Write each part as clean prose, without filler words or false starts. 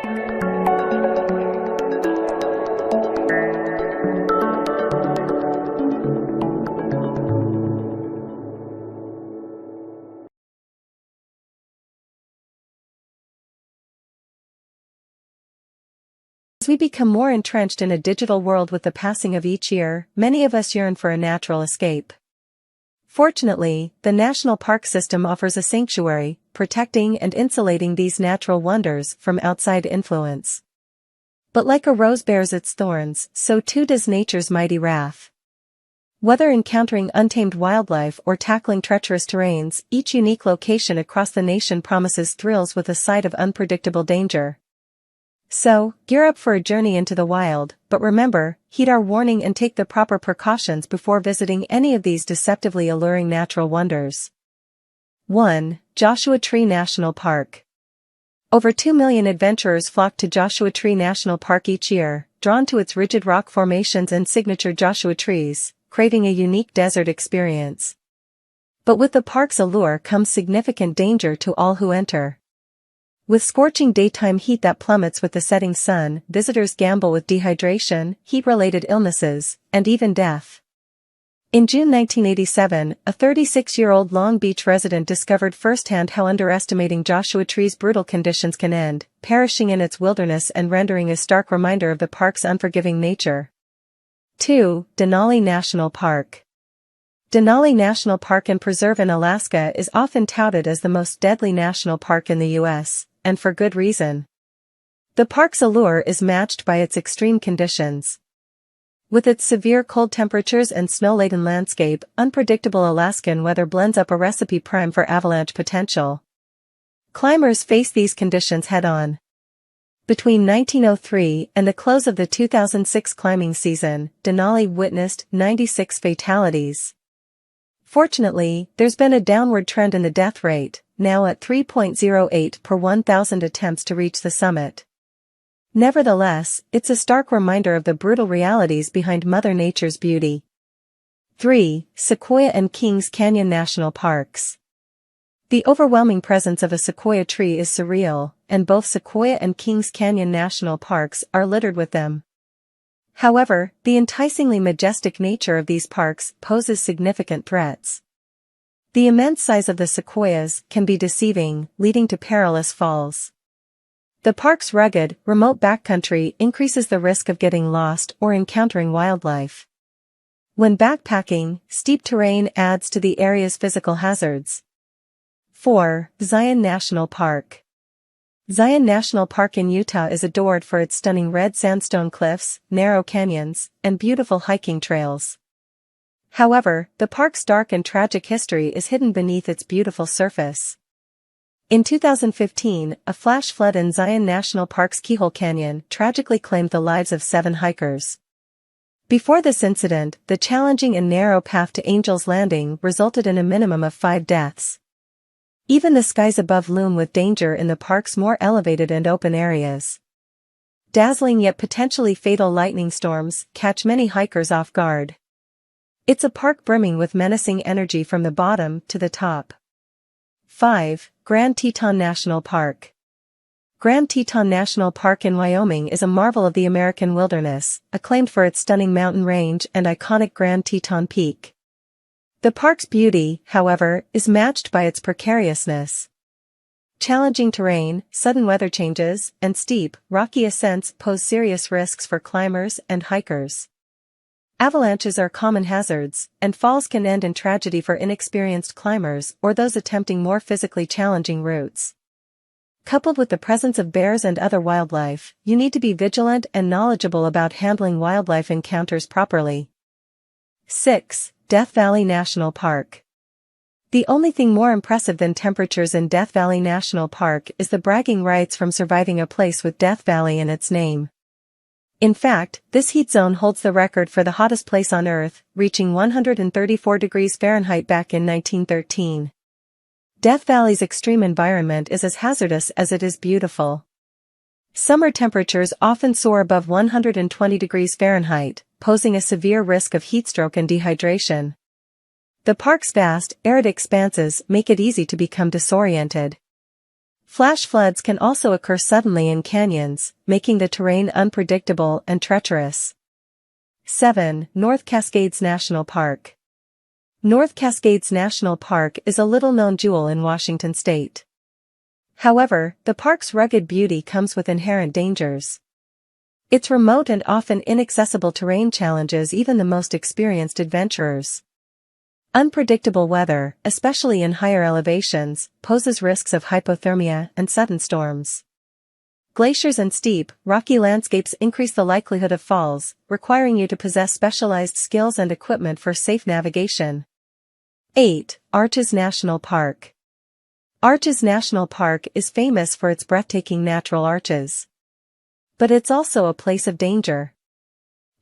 As we become more entrenched in a digital world with the passing of each year, many of us yearn for a natural escape. Fortunately, the national park system offers a sanctuary, protecting and insulating these natural wonders from outside influence. But like a rose bears its thorns, so too does nature's mighty wrath. Whether encountering untamed wildlife or tackling treacherous terrains, each unique location across the nation promises thrills with a side of unpredictable danger. So, gear up for a journey into the wild, but remember, heed our warning and take the proper precautions before visiting any of these deceptively alluring natural wonders. 1. Joshua Tree National Park. Over 2 million adventurers flock to Joshua Tree National Park each year, drawn to its rigid rock formations and signature Joshua trees, craving a unique desert experience. But with the park's allure comes significant danger to all who enter. With scorching daytime heat that plummets with the setting sun, visitors gamble with dehydration, heat-related illnesses, and even death. In June 1987, a 36-year-old Long Beach resident discovered firsthand how underestimating Joshua Tree's brutal conditions can end, perishing in its wilderness and rendering a stark reminder of the park's unforgiving nature. 2. Denali National Park. Denali National Park and Preserve in Alaska is often touted as the most deadly national park in the U.S., and for good reason. The park's allure is matched by its extreme conditions. With its severe cold temperatures and snow-laden landscape, unpredictable Alaskan weather blends up a recipe prime for avalanche potential. Climbers face these conditions head-on. Between 1903 and the close of the 2006 climbing season, Denali witnessed 96 fatalities. Fortunately, there's been a downward trend in the death rate, now at 3.08 per 1,000 attempts to reach the summit. Nevertheless, it's a stark reminder of the brutal realities behind Mother Nature's beauty. 3. Sequoia and Kings Canyon National Parks. The overwhelming presence of a sequoia tree is surreal, and both Sequoia and Kings Canyon National Parks are littered with them. However, the enticingly majestic nature of these parks poses significant threats. The immense size of the sequoias can be deceiving, leading to perilous falls. The park's rugged, remote backcountry increases the risk of getting lost or encountering wildlife. When backpacking, steep terrain adds to the area's physical hazards. 4. Zion National Park. Zion National Park in Utah is adored for its stunning red sandstone cliffs, narrow canyons, and beautiful hiking trails. However, the park's dark and tragic history is hidden beneath its beautiful surface. In 2015, a flash flood in Zion National Park's Keyhole Canyon tragically claimed the lives of 7 hikers. Before this incident, the challenging and narrow path to Angel's Landing resulted in a minimum of 5 deaths. Even the skies above loom with danger in the park's more elevated and open areas. Dazzling yet potentially fatal lightning storms catch many hikers off guard. It's a park brimming with menacing energy from the bottom to the top. 5. Grand Teton National Park. Grand Teton National Park in Wyoming is a marvel of the American wilderness, acclaimed for its stunning mountain range and iconic Grand Teton Peak. The park's beauty, however, is matched by its precariousness. Challenging terrain, sudden weather changes, and steep, rocky ascents pose serious risks for climbers and hikers. Avalanches are common hazards, and falls can end in tragedy for inexperienced climbers or those attempting more physically challenging routes. Coupled with the presence of bears and other wildlife, you need to be vigilant and knowledgeable about handling wildlife encounters properly. 6. Death Valley National Park. The only thing more impressive than temperatures in Death Valley National Park is the bragging rights from surviving a place with Death Valley in its name. In fact, this heat zone holds the record for the hottest place on Earth, reaching 134 degrees Fahrenheit back in 1913. Death Valley's extreme environment is as hazardous as it is beautiful. Summer temperatures often soar above 120 degrees Fahrenheit, posing a severe risk of heatstroke and dehydration. The park's vast, arid expanses make it easy to become disoriented. Flash floods can also occur suddenly in canyons, making the terrain unpredictable and treacherous. 7. North Cascades National Park. North Cascades National Park is a little-known jewel in Washington state. However, the park's rugged beauty comes with inherent dangers. Its remote and often inaccessible terrain challenges even the most experienced adventurers. Unpredictable weather, especially in higher elevations, poses risks of hypothermia and sudden storms. Glaciers and steep, rocky landscapes increase the likelihood of falls, requiring you to possess specialized skills and equipment for safe navigation. 8. Arches National Park. Arches National Park is famous for its breathtaking natural arches. But it's also a place of danger.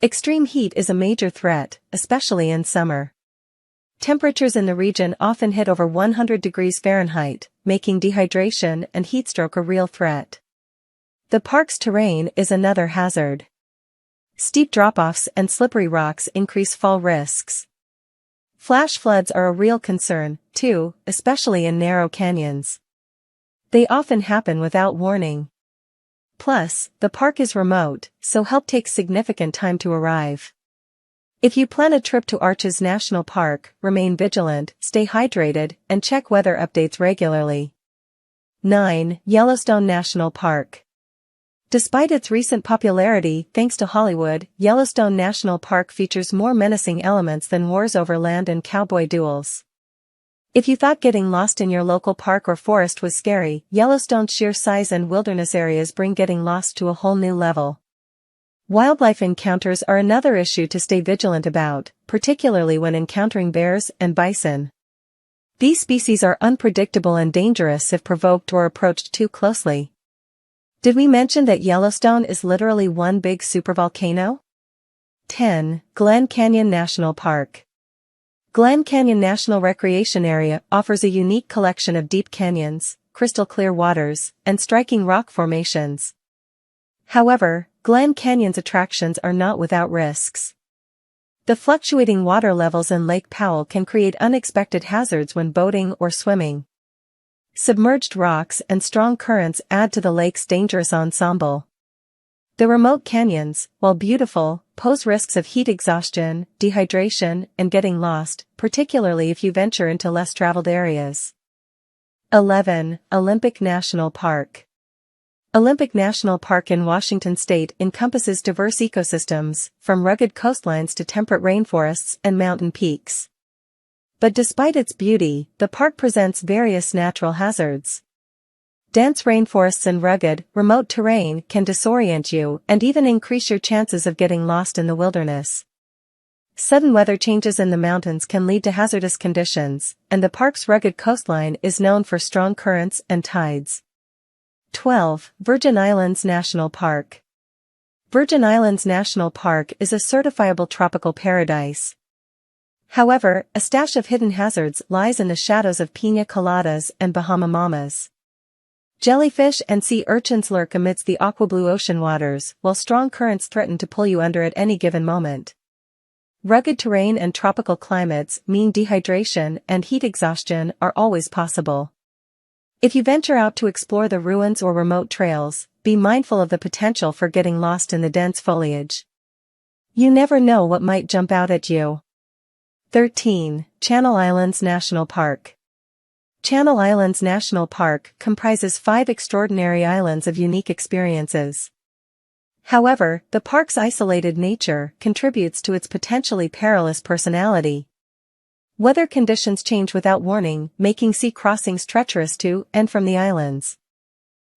Extreme heat is a major threat, especially in summer. Temperatures in the region often hit over 100 degrees Fahrenheit, making dehydration and heatstroke a real threat. The park's terrain is another hazard. Steep drop-offs and slippery rocks increase fall risks. Flash floods are a real concern, too, especially in narrow canyons. They often happen without warning. Plus, the park is remote, so help takes significant time to arrive. If you plan a trip to Arches National Park, remain vigilant, stay hydrated, and check weather updates regularly. 9. Yellowstone National Park. Despite its recent popularity thanks to Hollywood, Yellowstone National Park features more menacing elements than wars over land and cowboy duels. If you thought getting lost in your local park or forest was scary, Yellowstone's sheer size and wilderness areas bring getting lost to a whole new level. Wildlife encounters are another issue to stay vigilant about, particularly when encountering bears and bison. These species are unpredictable and dangerous if provoked or approached too closely. Did we mention that Yellowstone is literally one big supervolcano? 10. Glen Canyon National Park. Glen Canyon National Recreation Area offers a unique collection of deep canyons, crystal clear waters, and striking rock formations. However, Glen Canyon's attractions are not without risks. The fluctuating water levels in Lake Powell can create unexpected hazards when boating or swimming. Submerged rocks and strong currents add to the lake's dangerous ensemble. The remote canyons, while beautiful, pose risks of heat exhaustion, dehydration, and getting lost, particularly if you venture into less traveled areas. 11. Olympic National Park. Olympic National Park in Washington state encompasses diverse ecosystems, from rugged coastlines to temperate rainforests and mountain peaks. But despite its beauty, the park presents various natural hazards. Dense rainforests and rugged, remote terrain can disorient you and even increase your chances of getting lost in the wilderness. Sudden weather changes in the mountains can lead to hazardous conditions, and the park's rugged coastline is known for strong currents and tides. 12. Virgin Islands National Park. Virgin Islands National Park is a certifiable tropical paradise. However, a stash of hidden hazards lies in the shadows of piña coladas and Bahama Mamas. Jellyfish and sea urchins lurk amidst the aqua-blue ocean waters, while strong currents threaten to pull you under at any given moment. Rugged terrain and tropical climates mean dehydration and heat exhaustion are always possible. If you venture out to explore the ruins or remote trails, be mindful of the potential for getting lost in the dense foliage. You never know what might jump out at you. 13. Channel Islands National Park. Channel Islands National Park comprises 5 extraordinary islands of unique experiences. However, the park's isolated nature contributes to its potentially perilous personality. Weather conditions change without warning, making sea crossings treacherous to and from the islands.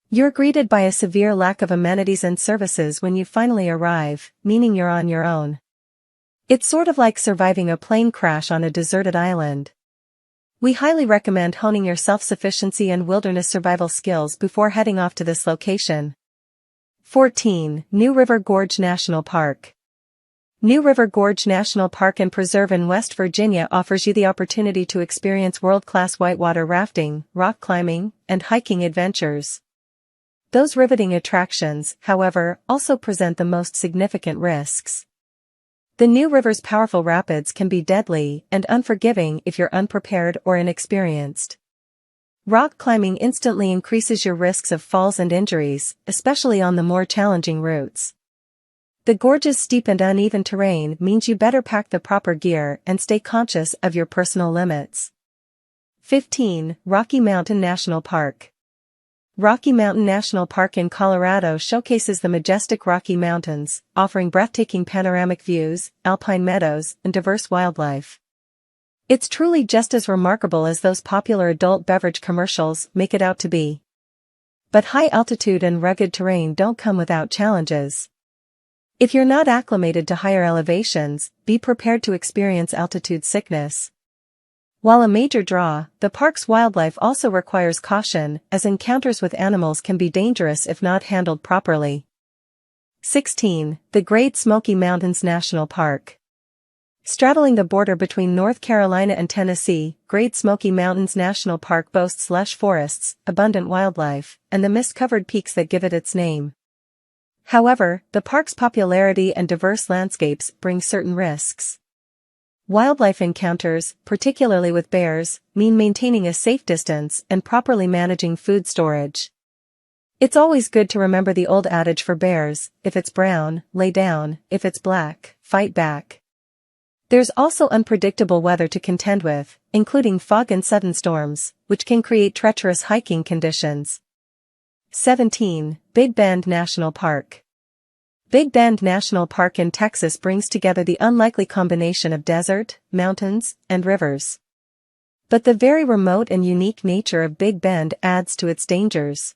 You're greeted by a severe lack of amenities and services when you finally arrive, meaning you're on your own. It's sort of like surviving a plane crash on a deserted island. We highly recommend honing your self-sufficiency and wilderness survival skills before heading off to this location. 14. New River Gorge National Park. New River Gorge National Park and Preserve in West Virginia offers you the opportunity to experience world-class whitewater rafting, rock climbing, and hiking adventures. Those riveting attractions, however, also present the most significant risks. The New River's powerful rapids can be deadly and unforgiving if you're unprepared or inexperienced. Rock climbing instantly increases your risks of falls and injuries, especially on the more challenging routes. The gorge's steep and uneven terrain means you better pack the proper gear and stay conscious of your personal limits. 15. Rocky Mountain National Park. Rocky Mountain National Park in Colorado showcases the majestic Rocky Mountains, offering breathtaking panoramic views, alpine meadows, and diverse wildlife. It's truly just as remarkable as those popular adult beverage commercials make it out to be. But high altitude and rugged terrain don't come without challenges. If you're not acclimated to higher elevations, be prepared to experience altitude sickness. While a major draw, the park's wildlife also requires caution, as encounters with animals can be dangerous if not handled properly. 16. The Great Smoky Mountains National Park. Straddling the border between North Carolina and Tennessee, Great Smoky Mountains National Park boasts lush forests, abundant wildlife, and the mist-covered peaks that give it its name. However, the park's popularity and diverse landscapes bring certain risks. Wildlife encounters, particularly with bears, mean maintaining a safe distance and properly managing food storage. It's always good to remember the old adage for bears: if it's brown, lay down; if it's black, fight back. There's also unpredictable weather to contend with, including fog and sudden storms, which can create treacherous hiking conditions. 17. Big Bend National Park. Big Bend National Park in Texas brings together the unlikely combination of desert, mountains, and rivers. But the very remote and unique nature of Big Bend adds to its dangers.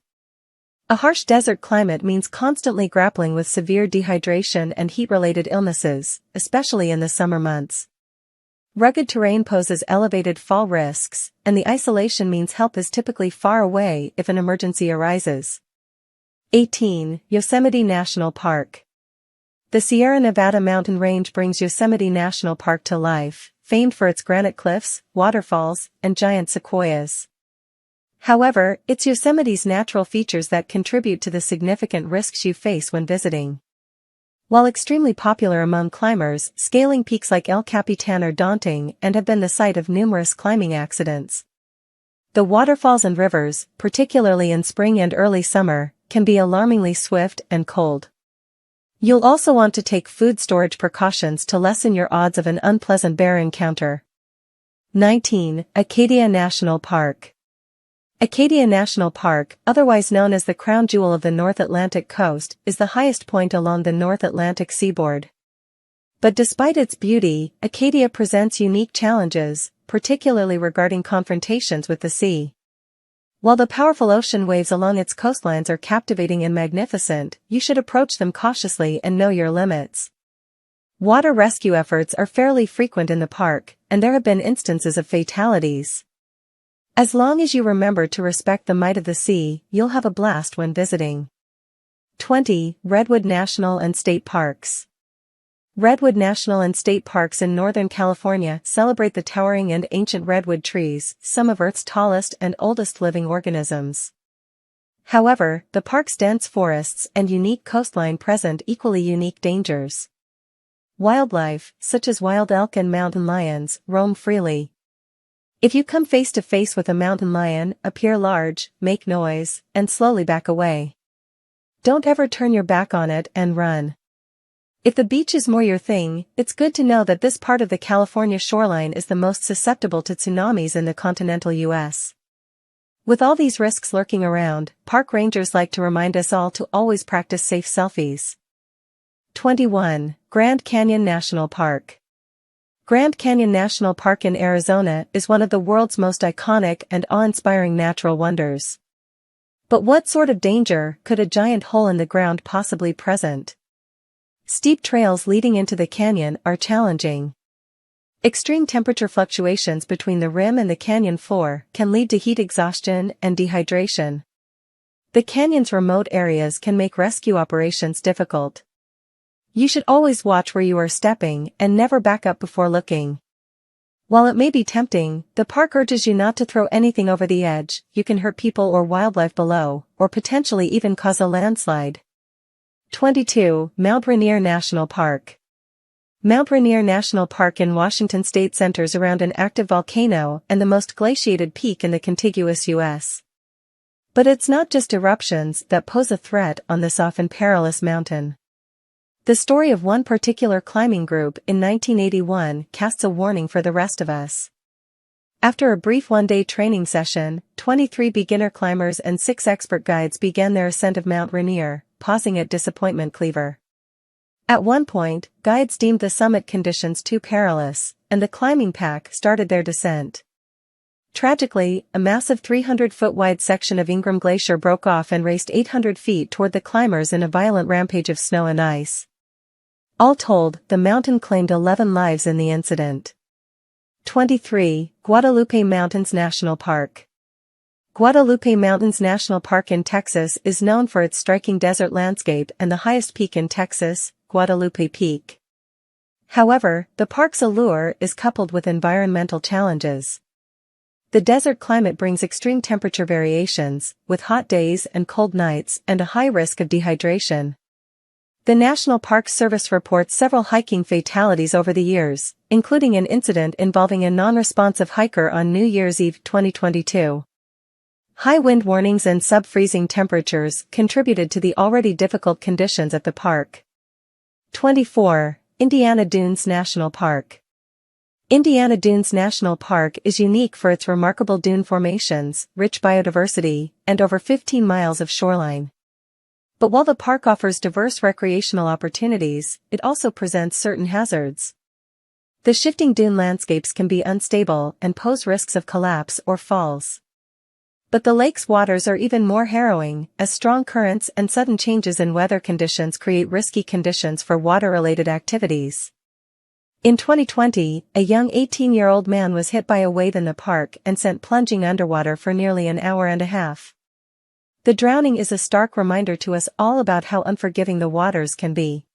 A harsh desert climate means constantly grappling with severe dehydration and heat-related illnesses, especially in the summer months. Rugged terrain poses elevated fall risks, and the isolation means help is typically far away if an emergency arises. 18. Yosemite National Park. The Sierra Nevada mountain range brings Yosemite National Park to life, famed for its granite cliffs, waterfalls, and giant sequoias. However, it's Yosemite's natural features that contribute to the significant risks you face when visiting. While extremely popular among climbers, scaling peaks like El Capitan are daunting and have been the site of numerous climbing accidents. The waterfalls and rivers, particularly in spring and early summer, can be alarmingly swift and cold. You'll also want to take food storage precautions to lessen your odds of an unpleasant bear encounter. 19. Acadia National Park. Acadia National Park, otherwise known as the crown jewel of the North Atlantic coast, is the highest point along the North Atlantic seaboard. But despite its beauty, Acadia presents unique challenges, particularly regarding confrontations with the sea. While the powerful ocean waves along its coastlines are captivating and magnificent, you should approach them cautiously and know your limits. Water rescue efforts are fairly frequent in the park, and there have been instances of fatalities. As long as you remember to respect the might of the sea, you'll have a blast when visiting. 20. Redwood National and State Parks. Redwood National and State Parks in Northern California celebrate the towering and ancient redwood trees, some of Earth's tallest and oldest living organisms. However, the park's dense forests and unique coastline present equally unique dangers. Wildlife, such as wild elk and mountain lions, roam freely. If you come face to face with a mountain lion, appear large, make noise, and slowly back away. Don't ever turn your back on it and run. If the beach is more your thing, it's good to know that this part of the California shoreline is the most susceptible to tsunamis in the continental U.S. With all these risks lurking around, park rangers like to remind us all to always practice safe selfies. 21. Grand Canyon National Park. Grand Canyon National Park in Arizona is one of the world's most iconic and awe-inspiring natural wonders. But what sort of danger could a giant hole in the ground possibly present? Steep trails leading into the canyon are challenging. Extreme temperature fluctuations between the rim and the canyon floor can lead to heat exhaustion and dehydration. The canyon's remote areas can make rescue operations difficult. You should always watch where you are stepping and never back up before looking. While it may be tempting, the park urges you not to throw anything over the edge. You can hurt people or wildlife below, or potentially even cause a landslide. 22. Mount Rainier National Park. Mount Rainier National Park in Washington state centers around an active volcano and the most glaciated peak in the contiguous U.S. But it's not just eruptions that pose a threat on this often perilous mountain. The story of one particular climbing group in 1981 casts a warning for the rest of us. After a brief one-day training session, 23 beginner climbers and 6 expert guides began their ascent of Mount Rainier, pausing at Disappointment Cleaver. At one point, guides deemed the summit conditions too perilous, and the climbing pack started their descent. Tragically, a massive 300-foot-wide section of Ingraham Glacier broke off and raced 800 feet toward the climbers in a violent rampage of snow and ice. All told, the mountain claimed 11 lives in the incident. 23. Guadalupe Mountains National Park. Guadalupe Mountains National Park in Texas is known for its striking desert landscape and the highest peak in Texas, Guadalupe Peak. However, the park's allure is coupled with environmental challenges. The desert climate brings extreme temperature variations, with hot days and cold nights and a high risk of dehydration. The National Park Service reports several hiking fatalities over the years, including an incident involving a non-responsive hiker on New Year's Eve 2022. High wind warnings and sub-freezing temperatures contributed to the already difficult conditions at the park. 24. Indiana Dunes National Park. Indiana Dunes National Park is unique for its remarkable dune formations, rich biodiversity, and over 15 miles of shoreline. But while the park offers diverse recreational opportunities, it also presents certain hazards. The shifting dune landscapes can be unstable and pose risks of collapse or falls. But the lake's waters are even more harrowing, as strong currents and sudden changes in weather conditions create risky conditions for water-related activities. In 2020, a young 18-year-old man was hit by a wave in the park and sent plunging underwater for nearly an hour and a half. The drowning is a stark reminder to us all about how unforgiving the waters can be.